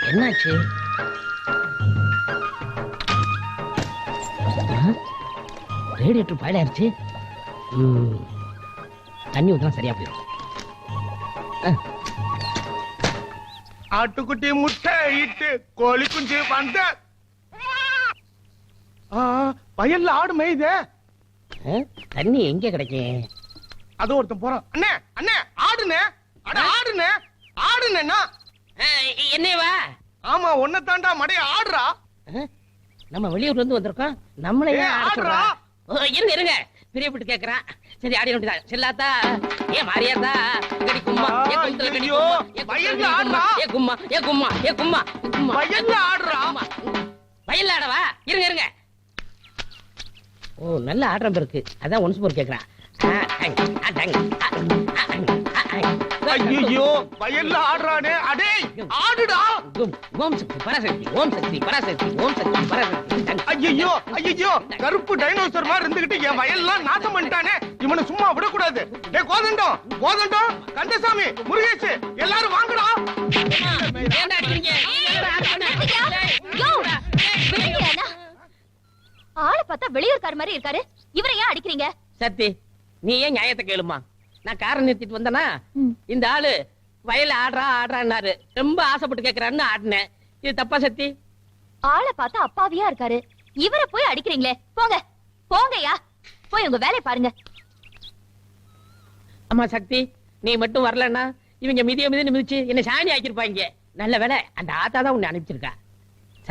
என்னாச்சு? Radiator boil ஆயிடுச்சு. தண்ணி ஊற்றினா சரியா போயிடும். ஆட்டுக்குட்டி முட்டை இட்டு கோழி குஞ்சு வந்த வயல்ல ஆடு மேயுதே. தண்ணி எங்க கிடைக்கும்? அது ஒருத்தன் போறான். அண்ணே அண்ணே ஆடுனே, அட ஆடுனே, ஆடுனேன்னா என்னவா? ஆமா ஒன்ன தாண்டா மடைய ஆடுறா. நம்ம வெளியூர்ல இருந்து வந்திருக்கோம். நம்மளே ஆடுறா. இருங்க இருங்க, பிரியப்பட்டு கேக்குறான். சரி ஆடி வேண்டியதா. செல்லாத்தா ஏ மாரியாத்தா கடி கும்மா, ஏ கும்தல கடி கும்மா, வயல்ல ஆடுறா. ஏ கும்மா, ஏ கும்மா, ஏ கும்மா, கும்மா. வயல்ல ஆடுறா. வயல்ல ஆடவா? இருங்க இருங்க. ஓ நல்ல ஆட்டம் இருக்கு. அதான் ஒன்ஸ் போர் கேக்குறான். ஐயோ வயல்ல ஆடுறானே. அடே ஆடுடா. ஓம் சக்தி பராசக்தி, ஓம் சக்தி பராசக்தி, ஓம் சக்தி பராசக்தி. ஐயோ ஐயோ கருப்பு டைனோசர் மாதிரி இருந்துகிட்டு என் வயல்லாம் நாசம் பண்ணிட்டானே. இவனை சும்மா விடக்கூடாது. டே கோதண்டம், கோதண்டம், கந்தசாமி, முருகேஷ் எல்லாரும் வாங்கடா. ஏன்டா அடிக்கிறீங்க? ஆளை பார்த்தா வெளியூர்கார் மாதிரி இருக்காரு. இவரை ஏன் அடிக்கிறீங்க? சக்தி நீ ஏன் நியாயத்தை கேளுமா? நான் காரை நிறுத்திட்டு வந்தனா இந்த ஆளு வயல்ல ஆடுறா ஆடுறான்னாரு. ரொம்ப ஆசைப்பட்டு கேக்குறாருன்னு ஆடினேன். இது தப்பா சக்தி? ஆளை பார்த்தா அப்பாவியா இருக்காரு. இவரை போய் அடிக்கிறீங்களே. போங்க போங்கயா, போய் உங்க வேலையை பாருங்க. ஆமா சக்தி, நீ மட்டும் வரலன்னா இவங்க மிதிய மிதிச்சு என்ன சாணி ஆக்கிருப்பாங்க. நல்ல வேலை அந்த ஆத்தா தான் உன்னை அனுப்பிச்சிருக்கா.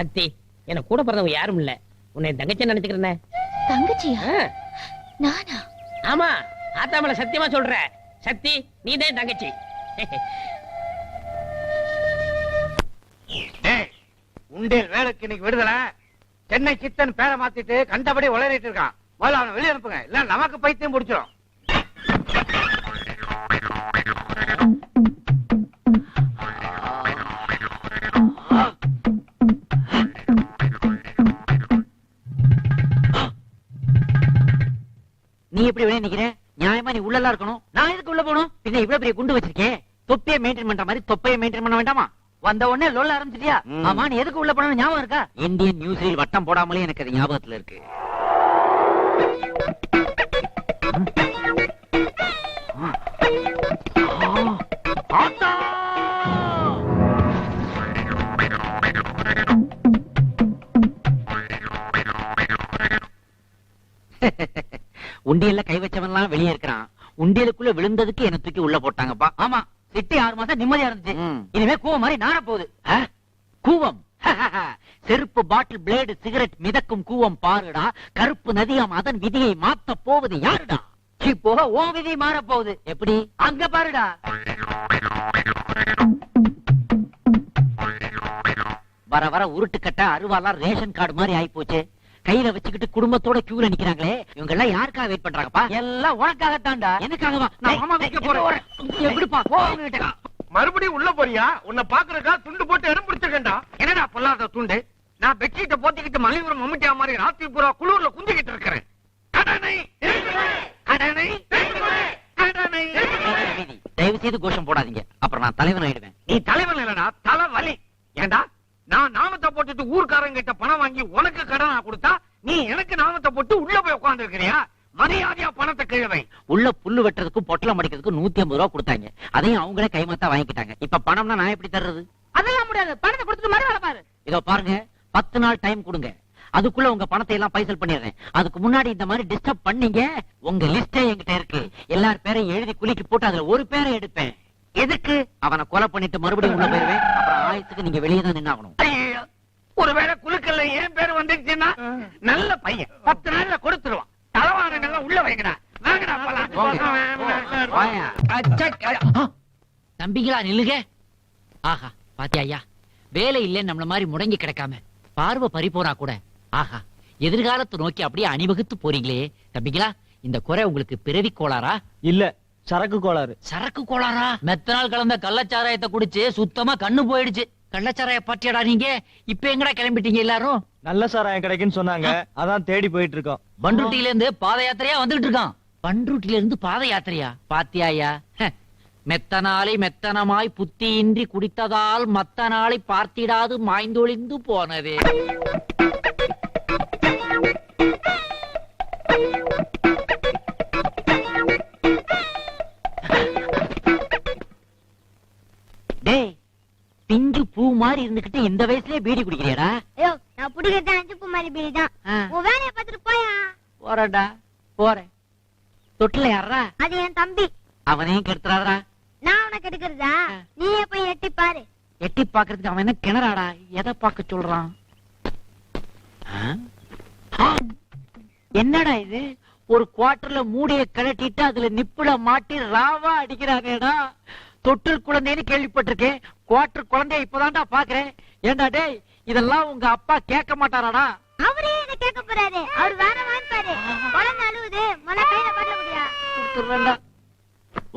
சக்தி என்ன கூட பிறந்தவங்க யாரும் இல்ல, உன்னை தங்கச்சி நினைச்சுக்கிறேன். தங்கச்சியா? நானா? ஆமா ஆத்தா மேல சத்தியமா சொல்ற. சக்தி நீ தான் தங்கச்சி. உண்டியல் வேலைக்கு இன்னைக்கு விடுதலை. சென்னை சித்தன் பேரை மாத்திட்டு கண்டபடி உளறிட்டு இருக்கான். முதல்ல அவனை வெளியே அனுப்புங்க, இல்ல நமக்கு பைத்தியம் முடிச்சிடும். நீ எப்படி வெளியே நிக்கிற? நியாயமா நீ உள்ளலாம் இருக்கணும். நான் எதுக்கு உள்ள போகணும்? பின்ன இவ்வளவு பெரிய குண்டு வச்சிருக்கேன். தொப்பியை மெயின்டைன் பண்ற மாதிரி தொப்பையை மெயின்டைன் பண்ண வேண்டாமா? வந்த உடனே லொல்ல ஆரம்பிச்சிட்டியா? ஆமா நீ எதுக்கு உள்ள போன ஞாபகம் இருக்கா? இந்தியன் நியூஸில் வட்டம் போடாமலே எனக்கு அது ஞாபகத்துல இருக்கு. உண்டியல்ல கை வச்சவன்லாம் வெளியே இருக்கிறான். உண்டியலுக்குள்ள விழுந்ததுக்கு என்ன தூக்கி உள்ள போட்டாங்கப்பா. ஆமா சிட்டி 6 மாசம் நிம்மதியா இருந்துச்சு. இனிமே கூவம் மாதிரி நார போகுது. கூவம் செருப்பு பாட்டில் பிளேடு சிகரெட் மிதக்கும் கூவம் பாருடா. கருப்பு நதியாம் அதன் விதியை மாத்த போவது யாருடா? இப்போ ஓ விதி மாற போகுது. எப்படி? அங்க பாருடா. வர வர உருட்டுக்கட்ட அருவாலாம் ரேஷன் கார்டு மாதிரி ஆயி போச்சு. கையில வச்சுக்கிட்டு குடும்பத்தோட கியூல நிக்கிறாங்களே, இவங்க எல்லாம் யாருக்காக வெயிட் பண்றாங்கப்பா? எல்லாம் உனக்காகத்தான்டா. எனக்காகவா? நான் மாமா வைக்க போறேன். எப்படிப்பா? மறுபடியும் உள்ள போறியா? உன்னை பாக்குறக்கா துண்டு போட்டு இடம் பிடிச்சிருக்கேன்டா. என்னடா பொல்லாத துண்டு? நான் பெட்ஷீட்டை போத்திக்கிட்டு மலையூர் மம்முட்டியா மாதிரி ராத்திரி பூரா குளூர்ல குந்திக்கிட்டு இருக்கிறேன். தயவு செய்து கோஷம் போடாதீங்க, அப்புறம் நான் தலைவன் ஆயிடுவேன். நீ தலைவன் இல்லடா, தலைவலி. ஏண்டா நான் நாமத்தை போட்டுட்டு ஊர்க்காரங்க கிட்ட பணம் வாங்கி உனக்கு கடனா கொடுத்தா நீ எனக்கு நாமத்தை போட்டு உள்ள போய் உட்கார்ந்து இருக்கிறியா? மரியாதையா பணத்தை கிழவை. உள்ள புல்லு வெட்டுறதுக்கும் பொட்டலம் அடிக்கிறதுக்கும் 150 ரூபா கொடுத்தாங்க. அதையும் அவங்களே கைமாத்தா வாங்கிக்கிட்டாங்க. இப்ப பணம்னா நான் எப்படி தர்றது? அதெல்லாம் முடியாது. பணத்தை கொடுத்துட்டு மறு வேலை பாரு. இதோ பாருங்க, 10 நாள் டைம் கொடுங்க. அதுக்குள்ள உங்க பணத்தை எல்லாம் பைசல் பண்ணிடுறேன். அதுக்கு முன்னாடி இந்த மாதிரி டிஸ்டர்ப் பண்ணீங்க, உங்க லிஸ்டே என்கிட்ட இருக்கு. எல்லார் பேரையும் எழுதி குலுக்கி போட்டு அதுல ஒரு பேரை எடுப்பேன். எதுக்கு? அவனை கொலை பண்ணிட்டு மறுபடியும் உள்ள போயிருவேன். அப்புறம் ஆயத்துக்கு நீங்க வெளியே தான் நின்னாகணும். ஒருவேளை குலுக்கல்ல என் பேர் வந்துருச்சுன்னா நல்ல பையன் 10 நாள்ல கொடுத்துருவான். தலவாரங்கள்லாம் உள்ள வைங்கடா. தம்பிங்களா நில்லுங்க. ஆஹா பாத்தியா ஐயா, வேலை இல்லைன்னு நம்மள மாதிரி முடங்கி கிடக்காம பார்வை பறிப்போனா கூட ஆஹா எதிர்காலத்தை நோக்கி அப்படியே அணிவகுத்து போறீங்களே. தம்பிங்களா, இந்த குறை உங்களுக்கு பிறவி கோளாரா? இல்ல, சரக்கு கோளாறு. சரக்கு கோளாரா? மெத்தனால் கலந்த கள்ளச்சாராயத்தை குடிச்சு சுத்தமா கண்ணு போயிடுச்சு. கள்ளச்சாராய பாட்டியாடா நீங்க? இப்ப எங்கடா கிளம்பிட்டீங்க எல்லாரும்? நல்ல சாராயம் கிடைக்குன்னு சொன்னாங்க, அதான் தேடி போயிட்டு இருக்கோம். பண்ருட்டில இருந்து பாத யாத்திரையா வந்துட்டு இருக்கான். பண்ருட்டில இருந்து பாத யாத்திரையா? பாத்தியாயா, மெத்தனாலை மெத்தனமாய் புத்தியின்றி குடித்ததால் மத்த நாளை பார்த்திடாது மாய்ந்தொழிந்து போனதே. டேய், பிஞ்சு பூ மாதிரி இருந்துகிட்டு இந்த வயசுலயே பீடி குடிக்கிறியாடா? ஐயோ நான் புடிக்கிறது அஞ்சு பூ மாதிரி பீடி தான். உன் வேலையை பார்த்துட்டு போயா. போறடா, போறேன். தொட்டில யாரா? அது என் தம்பி. அவனையும் கெடுத்துறாதா? நான் உனக்கு எடுக்கிறதா? நீயே போய் எட்டி பாரு. எட்டி பாக்குறதுக்கு அவன் என்ன கிணறாடா? எதை பார்க்க சொல்றான்? என்னடா இது? ஒரு குவார்டர்ல மூடிய கழட்டிட்டு அதுல நிப்புல மாட்டி ராவா அடிக்கிறானேடா. தொட்டில் குழந்தைன்னு கேள்விப்பட்டிருக்கேன், குவார்டர் குழந்தைய இப்பதான்டா பாக்குறேன். ஏண்டா டேய், இதெல்லாம் உங்க அப்பா கேட்க மாட்டாராடா? அவரே என்ன கேட்க போறாரு? அவர் வேற வாங்கிப்பாரு. குழந்தை அழுவுது, மொத கையில படல முடியா. கொடுத்துடுறேன்டா.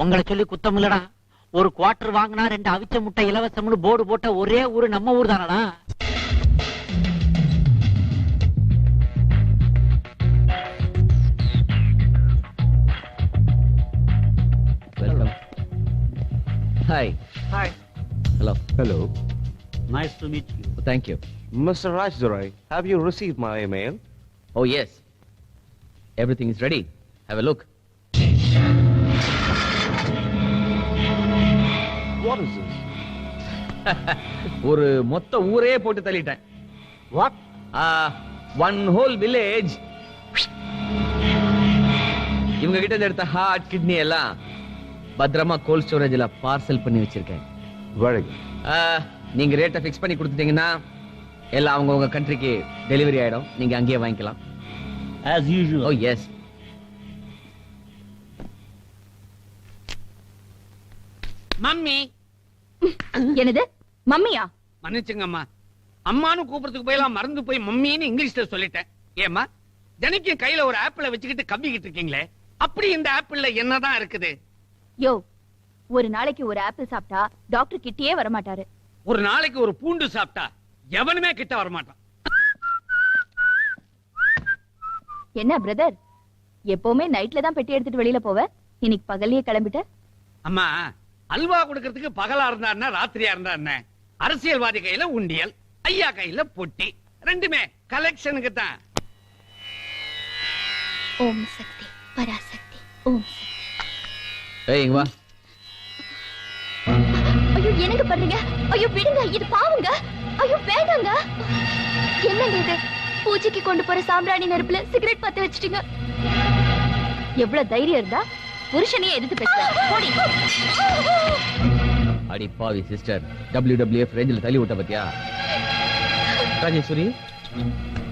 உங்களை சொல்லி குத்தம் இல்லடா. ஒரு குவார்டர் வாங்கினா 2 அவிச்ச முட்டை இலவசம்னு போர்டு போட்ட ஒரே ஊரு நம்ம ஊர் தானடா. Welcome. Hi. Hi. Hello. Hello. Nice to meet you. Thank you. Mr. Rajdurai, have you received my email? Oh, yes. Everything is ready. Have a look. What is this? ஒரு மொத்த ஊரே போட்டு தள்ளிட்டேன். What? One whole village. இவங்க கிட்ட இருந்து எடுத்த heart, kidney எல்லாம் பத்திரமா கோல்ட் ஸ்டோரேஜ்ல பார்சல் பண்ணி வச்சிருக்கேன். Very good. நீங்க ரேட்டை ஃபிக்ஸ் பண்ணி கொடுத்துட்டீங்கன்னா எல்லாம் அவங்க உங்க கண்ட்ரிக்கு டெலிவரி ஆயிடும். நீங்க அங்கேயே வாங்கிக்கலாம். As usual. Oh, yes. Mummy. என்னது மம்மியா? மன்னிச்சுங்கம்மா, அம்மானு கூப்பிடுறதுக்கு போயெல்லாம் மறந்து போய் மம்மின்னு இங்கிலீஷ்ல சொல்லிட்டேன். ஏம்மா, தினைக்கும் கையில ஒரு ஆப்பிள வச்சுக்கிட்டு கவ்விக்கிட்டு இருக்கீங்களே, அப்படி இந்த ஆப்பிள்ல என்னதான் இருக்குது? யோ, ஒரு நாளைக்கு ஒரு ஆப்பிள் சாப்பிட்டா டாக்டர் கிட்டயே வர மாட்டாரு. ஒரு நாளைக்கு ஒரு பூண்டு சாப்பிட்டா எவனுமே கிட்ட வரமாட்டான். என்ன பிரதர், எப்பவுமே நைட்ல தான் பெட்டி எடுத்துட்டு வெளியில போவ, இன்னைக்கு பகல்லையே கிளம்பிட்ட? அம்மா, அல்வா கொடுக்கறதுக்கு பகலா இருந்தா என்ன, ராத்திரியா இருந்தா என்ன? அரசியல்வாதி கையில உண்டியல், ஐயா கையில பொட்டி, ரெண்டுமே கலெக்ஷனுக்கு தான். ஓம் சக்தி பராசக்தி ஓம் சக்தி. ஏய், இங்க வா. ஐயோ, என்னங்க பண்றீங்க? ஐயோ விடுங்க, இது பாவங்க. ஐயோ வேண்டாங்க. என்னங்க இது? பூஜைக்கு கொண்டு போற சாம்பிராணி நெருப்புல சிகரெட் பத்த வச்சிட்டீங்க. எவ்வளவு தைரியம் இருந்தா புருஷனையே எதிர்த்து பேசுற? போடி. அடி பாவி சிஸ்டர், WWF ரேஞ்சில தள்ளி விட்ட பத்தியா? ராஜேஸ்வரி,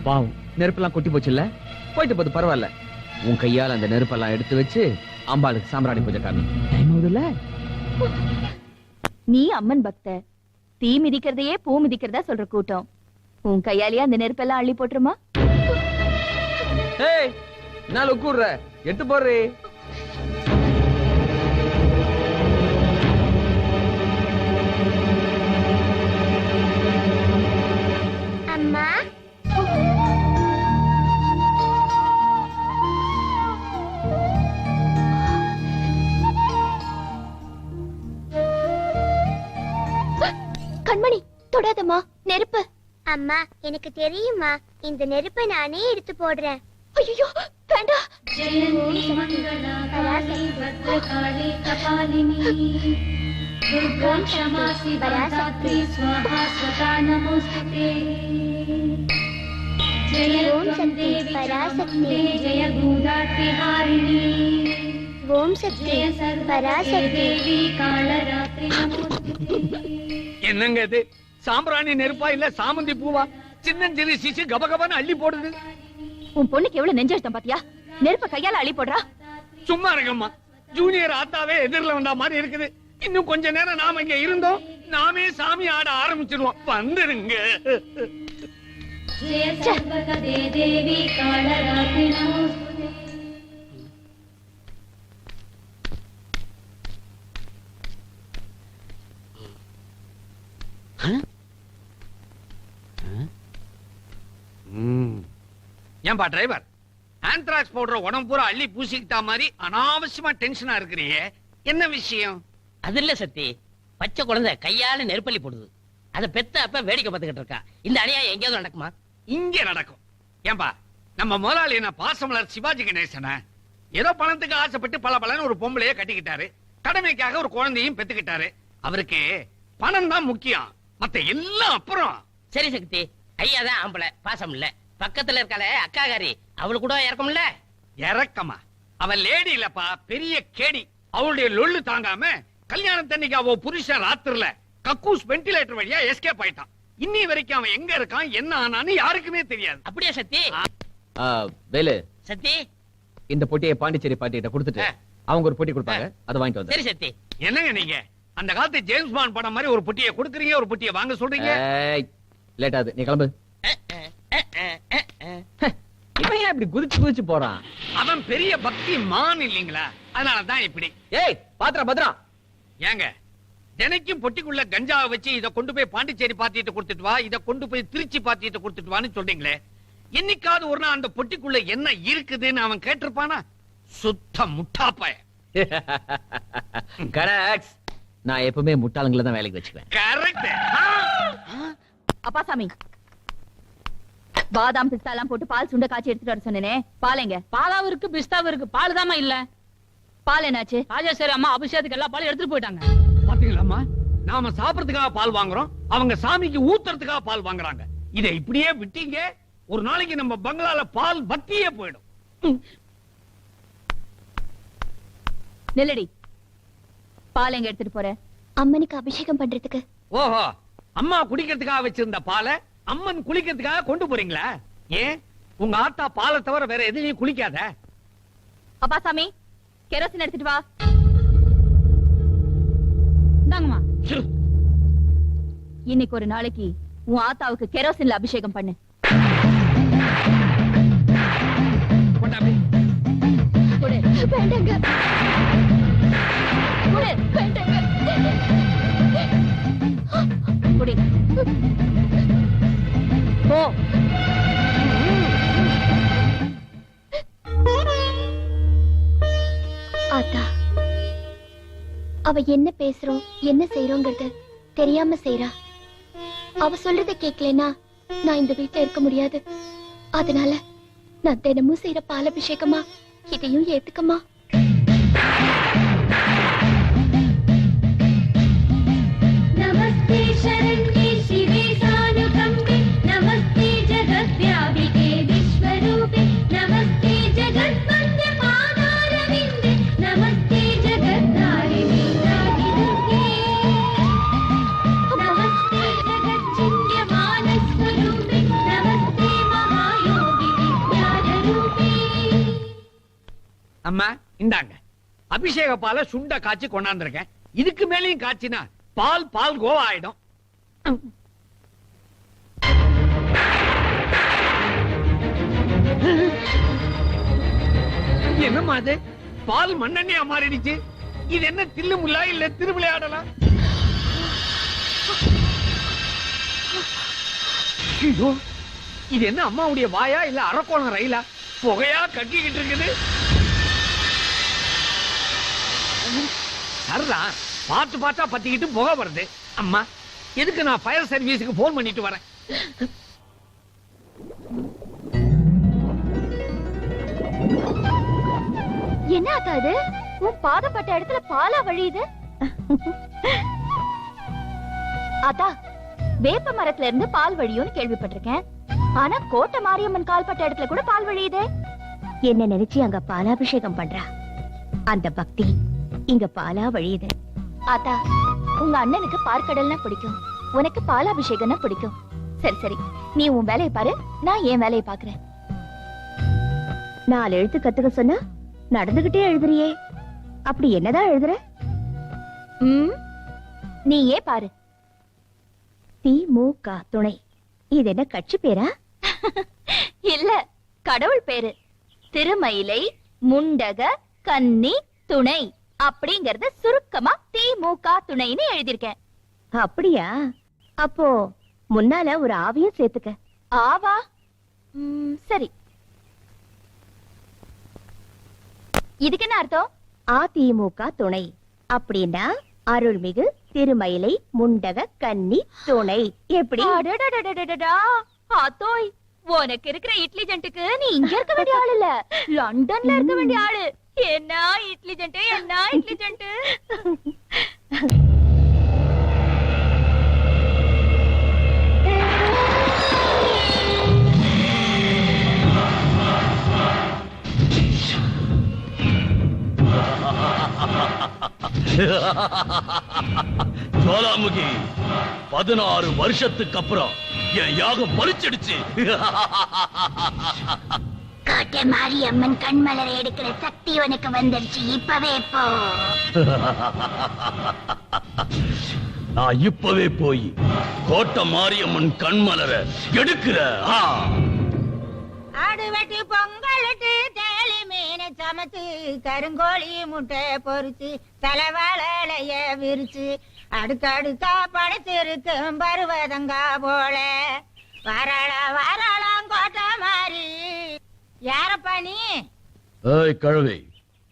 பாவம், நெருப்பெல்லாம் கொட்டி போச்சுல்ல? போயிட்டு போது பரவாயில்ல. உன் கையால அந்த நெருப்பெல்லாம் எடுத்து வச்சு அம்பாளுக்கு சாம்பிராணி பூஜை காமி. டைம் ஆகுதுல்ல? நீ அம்மன் பக்த, தீ மிதிக்கிறதையே பூ மிதிக்கிறதா சொல்ற கூட்டம். உன் கையாலேயே அந்த நெருப்பெல்லாம் அள்ளி போட்டுருமா? ஏய், நான் உட்குற எட்டு போடுறே. அம்மா, கண்மணி தொடாதம்மா, நெருப்பு. அம்மா எனக்கு தெரியுமா, இந்த நெருப்பை நானே எடுத்து போடுறேன். ஐயோ வேண்டாம். ஓம் சக்தி பராசக்தி. என்னங்க இது? சாம்பிராணி நெருப்பா இல்ல சாமந்தி பூவா? சின்னஞ்சிறு சிசு கபகபன்னு அள்ளி போடுது. உன் பொண்ணுக்கு எவ்வளவு நெஞ்செழுத்தம் பாத்தியா? நெருப்ப கையால அள்ளி போடுறா. சும்மா இருக்கம்மா, ஜூனியர் ஆத்தாவே எதிரில வந்தா மாதிரி இருக்குது. இன்னும் கொஞ்ச நேரம் நாம இங்க இருந்தோம், நாமே சாமி ஆட ஆரம்பிச்சிருவோம். வந்துருங்க. ஏன்பா டிரைவர், ஆந்த்ராக்ஸ் பவுடர் உடம்பு பூரா அள்ளி பூசிக்கிட்டா மாதிரி அனாவசியமா டென்ஷனா இருக்கிறியே, என்ன விஷயம்? அது இல்ல சக்தி, பச்சை குழந்தை கையால நெருப்பள்ளி போடுது. அத பெத்த அப்ப வேடிக்கை பார்த்துக்கிட்டு இருக்கா. இந்த அநியாயம் எங்கேயாவது நடக்குமா? இங்க நடக்கும். ஏன்பா நம்ம முதலாளி என்ன பாசமலர் சிவாஜி கணேசன ஏதோ பணத்துக்கு ஆசைப்பட்டு பல ஒரு பொம்பளைய கட்டிக்கிட்டாரு. கடமைக்காக ஒரு குழந்தையும் பெத்துக்கிட்டாரு. அவருக்கு பணம் தான் முக்கியம், மத்த எல்லாம் அப்புறம். சரி சக்தி, ஐயா தான் ஆம்பளை, பாசம் இல்ல. பக்கத்துல இருக்காளே அக்காகாரி, அவளு கூட இறக்கும்ல. இறக்கமா? அவ லேடி இல்லப்பா, பெரிய கேடி. அவளுடைய லொள்ளு தாங்காம கல்யாணத்தன்னைக்கு அவ புருஷன் ராத்திரில கக்கூஸ் வென்டிலேட்டர் வழியா எஸ்கேப் ஆயிட்டான். இன்னி வரைக்கும் அவன் எங்க இருக்கான், என்ன ஆனான்னு யாருக்குமே தெரியாது. அப்படியே சக்தி? வேலு, சக்தி இந்த பொட்டியை பாண்டிச்சேரி பாட்டிகிட்ட கொடுத்துட்டு அவங்க ஒரு பொட்டி கொடுப்பாங்க, அதை வாங்கிட்டு வந்து. சரி சக்தி. என்னங்க நீங்க அந்த காலத்து ஜேம்ஸ் பாண்ட் படம் மாதிரி ஒரு பொட்டியை கொடுக்குறீங்க, ஒரு பொட்டியை வாங்க சொல்றீங்க. லேட் ஆகுது, நீ கிளம்பு. இவன் ஏன் இப்படி குதிச்சு குதிச்சு போறான்? அவன் பெரிய பக்தி மான் இல்லீங்களா, அதனாலதான் இப்படி. ஏய் பாத்ரா பத்ரா, ஏங்க தினைக்கும் பொட்டிக்குள்ள கஞ்சாவை வச்சு இத கொண்டு போய் பாண்டிச்சேரி பாத்திட்டு கொடுத்துட்டு வா, இத கொண்டு போய் திருச்சி பாத்திட்டு கொடுத்துட்டு வான்னு சொல்றீங்களே, என்னைக்காவது ஒரு நாள் அந்த பொட்டிக்குள்ள என்ன இருக்குதுன்னு அவன் கேட்டிருப்பானா? சுத்த முட்டாப்பாய. கரெக்ட். நான் எப்பவுமே முட்டாளங்களை தான் வேலைக்கு வச்சுக்குவேன். கரெக்ட். அப்பா சாமி, பாதாம் பிஸ்தா எல்லாம் போட்டு பால் சுண்ட காய்ச்சி எடுத்துட்டு வர சொன்னேனே, பால் எங்க? பாலாவும் இருக்கு, பிஸ்தாவும் இருக்கு, பால் தாமா இல்ல. பால் என்னாச்சு? ராஜேஸ்வரி அம்மா அபிஷேகத்துக்கு எல்லா பாலும் எடுத்துட்டு போயிட்டாங்க. பாத்தீங்களாம்மா, நாம சாப்பிடறதுக்காக பால் வாங்குறோம், அவங்க சாமிக்கு ஊத்துறதுக்காக பால் வாங்குறாங்க. இதை இப்படியே விட்டீங்க, ஒரு நாளைக்கு நம்ம பங்களால பால் பத்தியே போயிடும். நெல்லடி, பால் எங்க எடுத்துட்டு போற? அம்மனுக்கு அபிஷேகம் பண்றதுக்கு. ஓஹோ, அம்மா குடிக்கிறதுக்காக வச்சிருந்த பாலை அம்மன் குளிக்கிறதுக்காக கொண்டு போறீங்களா? ஏன் உங்க ஆத்தா பாலை தவிர வேற எதுலயும் குளிக்காத? அப்பா சாமி, கெரோசின் எடுத்துட்டு வா. இந்தாங்கம்மா. இன்னைக்கு ஒரு நாளைக்கு உன் ஆத்தாவுக்கு கெரோசின்ல அபிஷேகம் பண்ணு. கொண்டாப்பி. கொடு. வேண்டாங்க. கொடு. வேண்டாங்க. கொடு. போ. ஆத்தா, அவ என்ன பேசுறோம் என்ன செய்யறோங்கிறது தெரியாம செய்யறா. அவ சொல்றத கேட்கலனா நான் இந்த வீட்டுல இருக்க முடியாது. அதனால நான் தினமும் செய்யற பாலாபிஷேகமா இதையும் ஏத்துக்கமா. நமஸ்தே சரண்யே சிவே சானுகம்பே நமஸ்தே ஜகத்வ்யாபிகே விஸ்வரூபே நமஸ்தே ஜகத்வந்தே பாதாரவிந்தே நமஸ்தே ஜகத்தாரிணி ராஜிதுர்கே நமஸ்தே ஜகச்சிந்த்ய மானஸ்வரூபே நமஸ்தே மகாயோகி வித்யாரூபே. அம்மா இந்தாங்க, அபிஷேக பாலை சுண்ட காய்ச்சி கொண்டாந்துருக்கேன். இதுக்கு மேலேயும் காய்ச்சினா பால் பால் கோவா ஆயிடும். என்னம்மா அது, பால் மண்ணெண்ணெயா மாறிடுச்சு. இது என்ன தில்லு முல்லா இல்ல திருவிளையாடலா? ஐயோ, இது என்ன அம்மாவுடைய வாயா இல்ல அரக்கோணம் ரயிலா? புகையா கட்டிக்கிட்டு இருக்குது. சரிதான், பார்த்து பார்த்தா பத்திக்கிட்டு புகை வருது. அம்மா, எதுக்கு நான் ஃபயர் சர்வீஸுக்கு போன் பண்ணிட்டு வரேன். என்ன ஆத்தா இது? உன் பாதப்பட்ட இடத்துல பாலா வழியுது. ஆத்தா, வேப்ப மரத்துல இருந்து பால் வழியும்னு கேள்விப்பட்டிருக்கேன். ஆனா கோட்டை மாரியம்மன் கால்பட்ட இடத்துல கூட பால் வழியுதே. என்ன நினைச்சு அங்க பாலாபிஷேகம் பண்றா? அந்த பக்தி இங்க பாலா வழியுது. ஆத்தா, உங்க அண்ணனுக்கு பார்க்கடல்னா பிடிக்கும், உனக்கு பாலாபிஷேகம்னா பிடிக்கும். சரி சரி, நீ உன் வேலையை பாரு, நான் என் வேலையை பாக்குறேன். 4 எழுத்து கத்துக்க சொன்னா நடந்துகிட்டே எழுதுறியே, அப்படி என்னதான் எழுதுற? நீயே பாரு. திமுக துணை, இது என்ன கட்சி பேரா? இல்ல, கடவுள் பேரு. திருமயிலை முண்டக கன்னி துணை அப்படிங்கறத சுருக்கமா திமுக துணைன்னு எழுதியிருக்கேன். அப்படியா? அப்போ முன்னால ஒரு ஆவியும் சேர்த்துக்க. ஆவா? சரி. இதுக்கு என்ன அர்த்தம்? அதிமுக துணை அப்படின்னா அருள்மிகு திருமயிலை முண்டக கன்னி துணை. எப்படி ஆத்தோய், உனக்கு இருக்கிற இட்லி ஜென்ட்டுக்கு நீ இங்க இருக்க வேண்டிய ஆள் இல்ல, லண்டன்ல இருக்க வேண்டிய ஆளு. என்ன இட்லி ஜென்ட், என்ன இட்லி ஜென்ட். ஜுவாலாமுகி, 16 வருஷத்துக்கு அப்புறம் என் யாகம் பலிச்சிடுச்சு. காட்டு மாரியம்மன் கண்மலரை எடுக்கிற சக்தி உனக்கு வந்துருச்சு. இப்பவே போ. நான் இப்பவே போய் கோட்டை மாரியம்மன் கண்மலர எடுக்கிற. ஆடு வெட்டி பொங்கலிட்டு தேலி மீன் சமைச்சு கருங்கோழி முட்டை பொரிச்சு தலைவாழைய விரிச்சு அடுக்கடுக்கா படைச்சிருக்கும் பருவதங்கா போல வாராளாம் கோட்டை மாறி. யாரப்பா நீ? ஏய் கழுவி,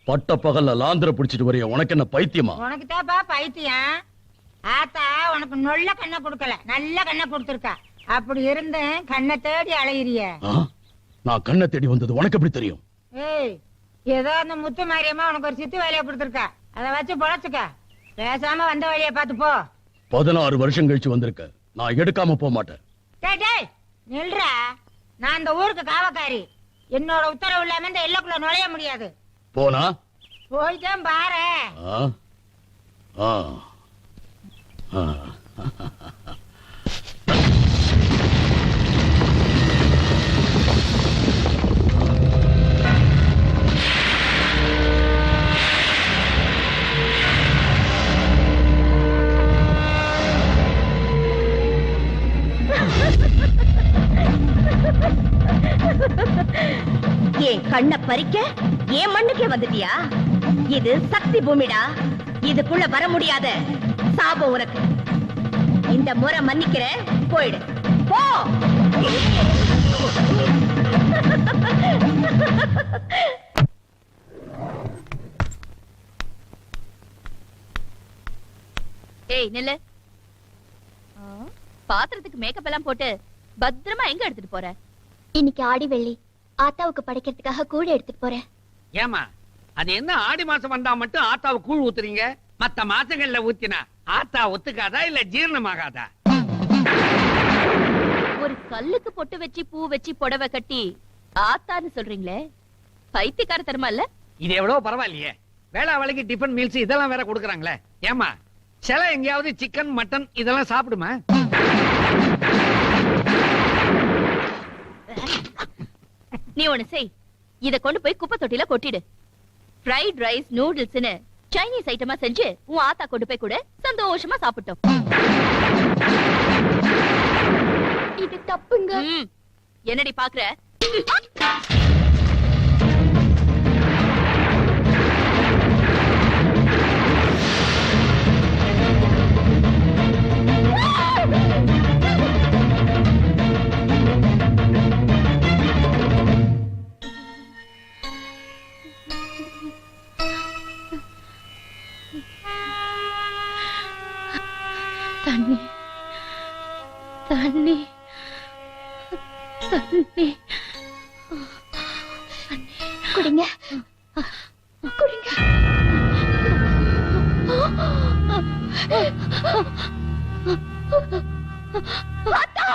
பட்ட பகல்ல லாந்திர பிடிச்சிட்டு வரைய, உனக்கு என்ன பைத்தியமா? உனக்கு தாப்பா பைத்தியம். ஆத்தா உனக்கு நொல்ல கண்ணை கொடுக்கல, நல்ல கண்ணை கொடுத்துருக்கா. அப்படி இருந்தேன் கண்ணை தேடி அலையிறிய. நான் கண்ணை தேடி வந்தது உனக்கு எப்படி தெரியும்? ஏய், ஏதோ அந்த முத்து மாரியம்மா உனக்கு ஒரு சித்து வேலையை கொடுத்துருக்கா, அதை வச்சு பொழைச்சுக்க. பேசாம வந்த வழியை பார்த்து போ. 16 வருஷம் கழிச்சு வந்திருக்க, நான் எடுக்காம போக மாட்டேன். டேய் நில்றா, நான் இந்த ஊருக்கு காவக்காரி. என்னோட உத்தரவு இல்லாம இந்த எல்லைக்குள்ள நுழைய முடியாது. போனா போய்தான் பாரு. என் கண்ணை பறிக்க என் மண்ணுக்கே வந்துட்டியா? இது சக்தி பூமிடா, இதுக்குள்ள வர முடியாத சாபம் உனக்கு. இந்த முறை மன்னிக்கிற, போயிடு போ. ஏய் நில்லு. பாத்திரத்துக்கு மேக்கப் எல்லாம் போட்டு பத்திரமா எங்க எடுத்துட்டு போற? இன்னைக்கு ஆடி வெள்ளி, ஆத்தாவுக்கு படைக்கிறதுக்காக கூழ் எடுத்துட்டு போறேன். ஏமா, அது என்ன ஆடி மாசம் வந்தா மட்டும் ஆத்தாவை கூழ் ஊத்துறீங்க? மத்த மாசங்கள்ல ஊத்தினா ஆத்தா ஒத்துக்காதா இல்ல ஜீரணமாகாதா? ஒரு கல்லுக்கு பொட்டு வச்சு பூ வச்சு புடவை கட்டி ஆத்தான்னு சொல்றீங்களே, பைத்தியக்காரத்தனமா இல்ல? இது எவ்வளவு பரவாயில்லையே. வேளா வேலைக்கு டிஃபன் மீல்ஸ் இதெல்லாம் வேற கொடுக்கறாங்களே. ஏமா, சில எங்கேயாவது சிக்கன் மட்டன் இதெல்லாம் சாப்பிடுமா? நீ ஒண்ணு செய், இத கொண்டு போய் குப்பை தொட்டில கொட்டிடு. ஃப்ரைட் ரைஸ் நூடுல்ஸ்னு சைனீஸ் ஐட்டமா செஞ்சு உன் ஆத்தா கொண்டு போய் கூட சந்தோஷமா சாப்பிட்டோம். இது தப்புங்க. என்னடி பாக்குற? தண்ணி தண்ணி தண்ணி குடிங்க குடிங்க. ஆத்தா!